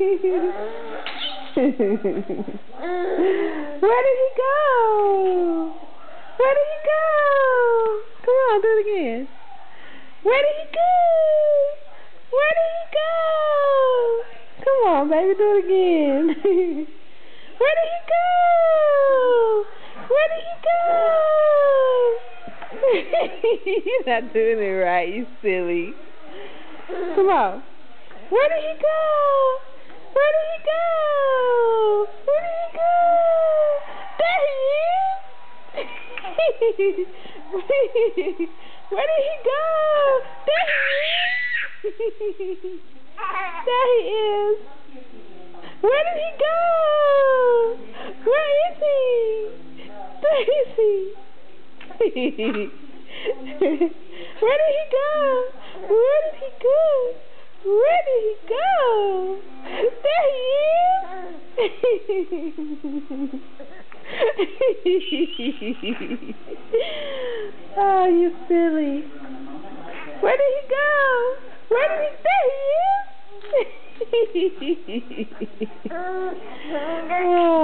Where did he go? Where did he go? Come on, do it again. Where did he go? Where did he go? Come on, baby, do it again. Where did he go? Where did he go? You're not doing it right, you silly. Come on. Where did he go? Where did he go? Where did he go? There he is. Where did he go? There he is. There he is. Where did he go? Where is he? There is he. Where did he go? Where did he go? Where did he go? There he is. Oh, you silly. Where did he go? Where did he? There he is. Oh.